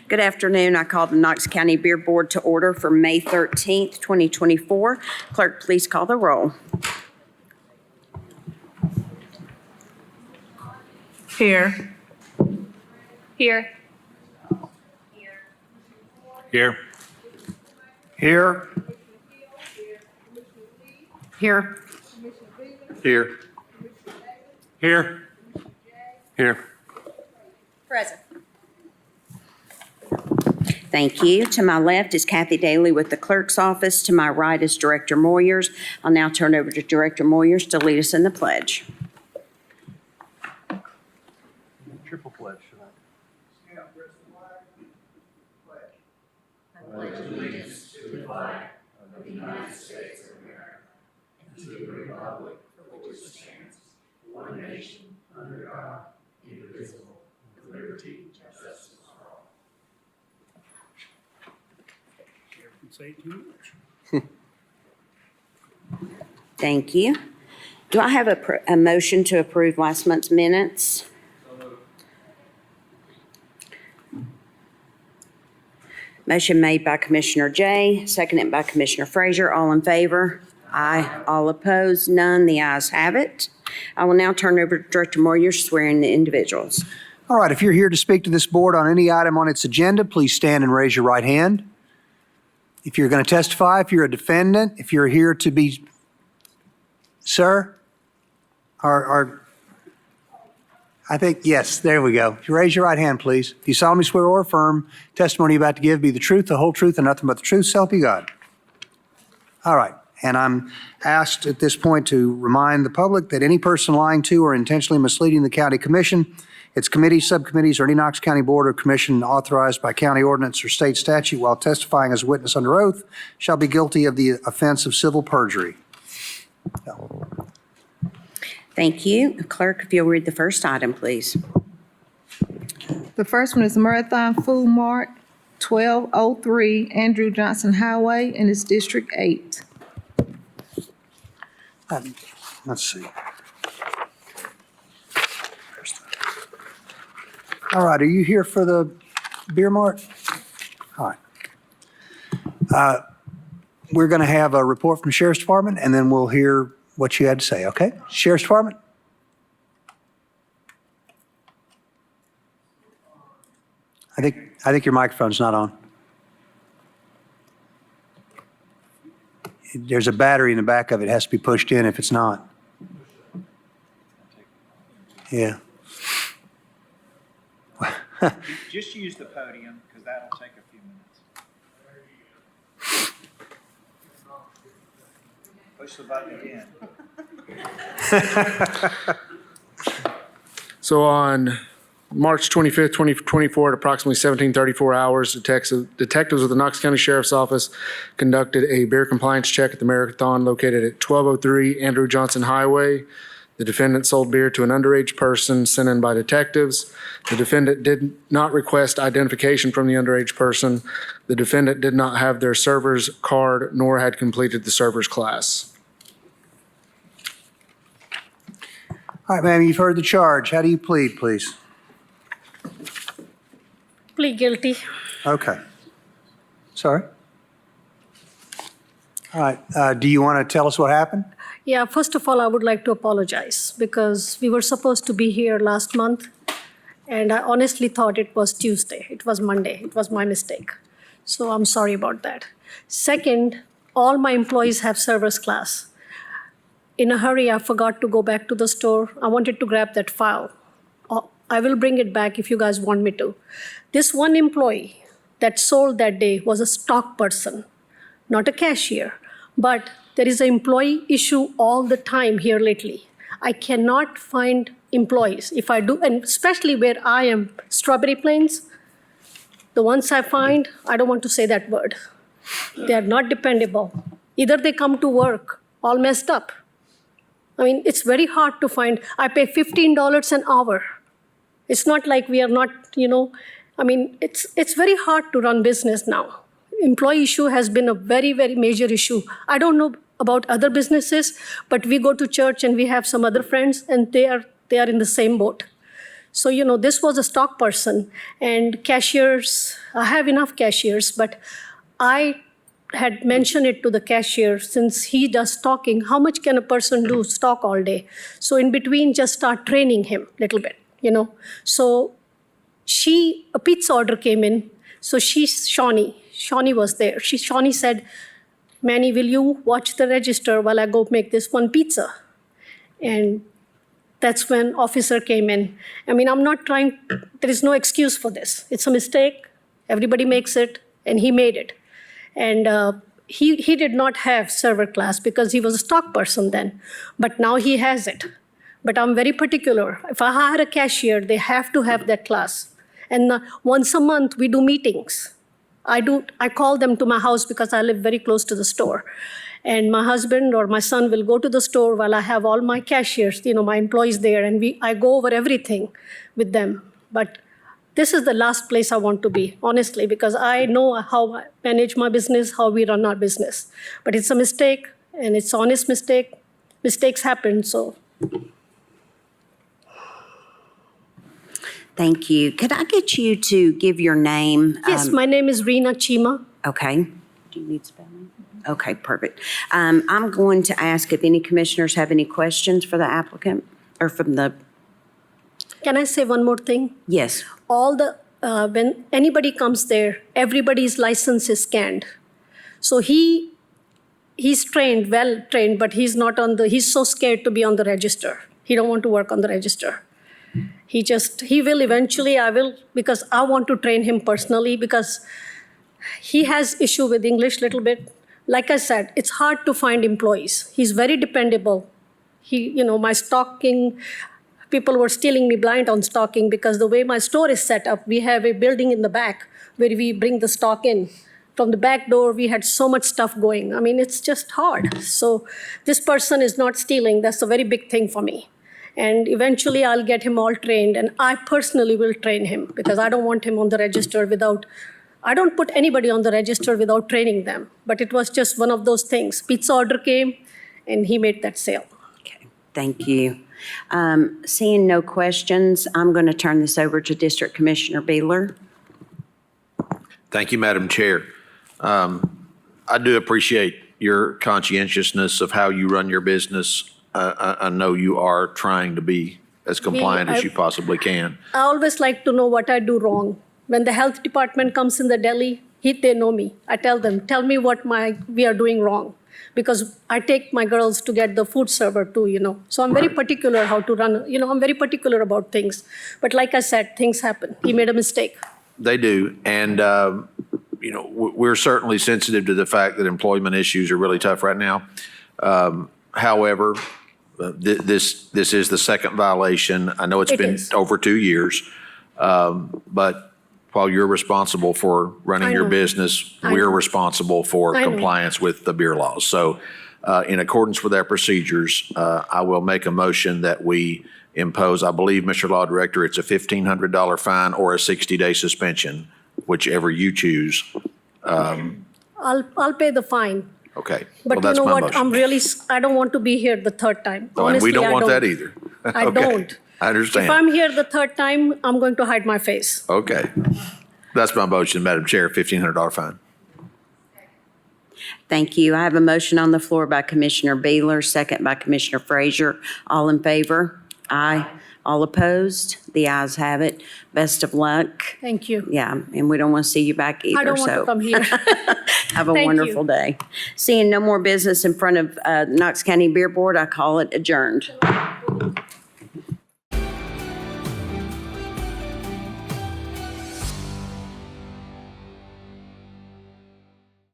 Good afternoon. I call the Knox County Beer Board to order for May 13th, 2024. Clerk, please call the roll. Here. Here. Here. Here. Here. Here. Here. Here. Present. Thank you. To my left is Kathy Daly with the clerk's office. To my right is Director Moyers. I'll now turn over to Director Moyers to lead us in the pledge. Triple pledge tonight. Thank you. Do I have a motion to approve last month's minutes? Motion made by Commissioner Jay, seconded by Commissioner Frazier. All in favor? Aye. All opposed? None. The ayes have it. I will now turn over to Director Moyers swearing the individuals. All right, if you're here to speak to this board on any item on its agenda, please stand and raise your right hand. If you're going to testify, if you're a defendant, if you're here to be, sir, or I think, yes, there we go. If you raise your right hand, please. If you solemnly swear or affirm testimony you're about to give be the truth, the whole truth, and nothing but the truth, so help you God. All right, and I'm asked at this point to remind the public that any person lying to or intentionally misleading the county commission, its committees, subcommittees, or any Knox County board or commission authorized by county ordinance or state statute while testifying as a witness under oath shall be guilty of the offense of civil perjury. Thank you. Clerk, if you'll read the first item, please. The first one is Marathon Food Mart, 1203 Andrew Johnson Highway, and it's District 8. Let's see. All right, are you here for the beer mart? All right. We're going to have a report from the Sheriff's Department, and then we'll hear what you had to say, okay? Sheriff's Department? I think your microphone's not on. There's a battery in the back of it. It has to be pushed in if it's not. Yeah. Just use the podium, because that'll take a few minutes. Push the button again. So on March 25th, 2024, at approximately 17:34 hours, detectives with the Knox County Sheriff's Office conducted a beer compliance check at the Marathon located at 1203 Andrew Johnson Highway. The defendant sold beer to an underage person sent in by detectives. The defendant did not request identification from the underage person. The defendant did not have their server's card nor had completed the server's class. All right, ma'am, you've heard the charge. How do you plead, please? Plead guilty. Okay. Sorry? All right, do you want to tell us what happened? Yeah, first of all, I would like to apologize because we were supposed to be here last month, and I honestly thought it was Tuesday. It was Monday. It was my mistake. So I'm sorry about that. Second, all my employees have server's class. In a hurry, I forgot to go back to the store. I wanted to grab that file. I will bring it back if you guys want me to. This one employee that sold that day was a stock person, not a cashier. But there is an employee issue all the time here lately. I cannot find employees. If I do, and especially where I am, Strawberry Plains, the ones I find, I don't want to say that word. They are not dependable. Either they come to work all messed up. I mean, it's very hard to find. I pay $15 an hour. It's not like we are not, I mean, it's very hard to run business now. Employee issue has been a very, very major issue. I don't know about other businesses, but we go to church and we have some other friends, and they are in the same boat. So, this was a stock person, and cashiers, I have enough cashiers, but I had mentioned it to the cashier, since he does stocking, how much can a person do stock all day? So in between, just start training him a little bit, So a pizza order came in. So Shawnee was there. Shawnee said, Manny, will you watch the register while I go make this one pizza? And that's when officer came in. I mean, there is no excuse for this. It's a mistake. Everybody makes it, and he made it. And he did not have server class because he was a stock person then, but now he has it. But I'm very particular. If I hire a cashier, they have to have that class. And once a month, we do meetings. I call them to my house because I live very close to the store. And my husband or my son will go to the store while I have all my cashiers, my employees there, and I go over everything with them. But this is the last place I want to be, honestly, because I know how I manage my business, how we run our business. But it's a mistake, and it's an honest mistake. Mistakes happen, so. Thank you. Could I get you to give your name? Yes, my name is Reena Chima. Okay. Do you need spelling? Okay, perfect. I'm going to ask if any commissioners have any questions for the applicant or from the, Can I say one more thing? yes. When anybody comes there, everybody's license is scanned. So he's well trained, but he's so scared to be on the register. He don't want to work on the register. He will eventually, because I want to train him personally, because he has issue with English a little bit. Like I said, it's hard to find employees. He's very dependable. My stocking, people were stealing me blind on stocking because the way my store is set up, we have a building in the back where we bring the stock in. From the back door, we had so much stuff going. I mean, it's just hard. So this person is not stealing. That's a very big thing for me. And eventually I'll get him all trained, and I personally will train him because I don't want him on the register I don't put anybody on the register without training them. But it was just one of those things. Pizza order came, and he made that sale. Okay, thank you. Seeing no questions, I'm going to turn this over to District Commissioner Beeler. Thank you, Madam Chair. I do appreciate your conscientiousness of how you run your business. I know you are trying to be as compliant as you possibly can. I always like to know what I do wrong. When the health department comes in the deli, they know me. I tell them, tell me what we are doing wrong. Because I take my girls to get the food server too, So I'm very particular how to run, I'm very particular about things. But like I said, things happen. He made a mistake. They do. And, we're certainly sensitive to the fact that employment issues are really tough right now. However, this is the second violation. I know it's It been is. over 2 years. But while you're responsible for running I your know. business, I we're know. responsible for I know. compliance with the beer laws. So in accordance with our procedures, I will make a motion that we impose, I believe, Mr. Law Director, it's a $1,500 fine or a 60-day suspension, whichever you choose. I'll pay the fine. Okay. But Well, that's you know my what? motion. I don't want to be here the third time. Oh, and Honestly, we don't I want that don't. either. I Okay. don't. I If understand. I'm here the third time, I'm going to hide my face. Okay. That's my motion, Madam Chair, $1,500 fine. Thank you. I have a motion on the floor by Commissioner Beeler, second by Commissioner Frazier. All in favor? Aye. All opposed? The ayes have it. Best of luck. Thank you. Yeah, and we don't want to see you back either, I don't want so to come here. have a Thank you. wonderful day. Seeing no more business in front of Knox County Beer Board, I call it adjourned.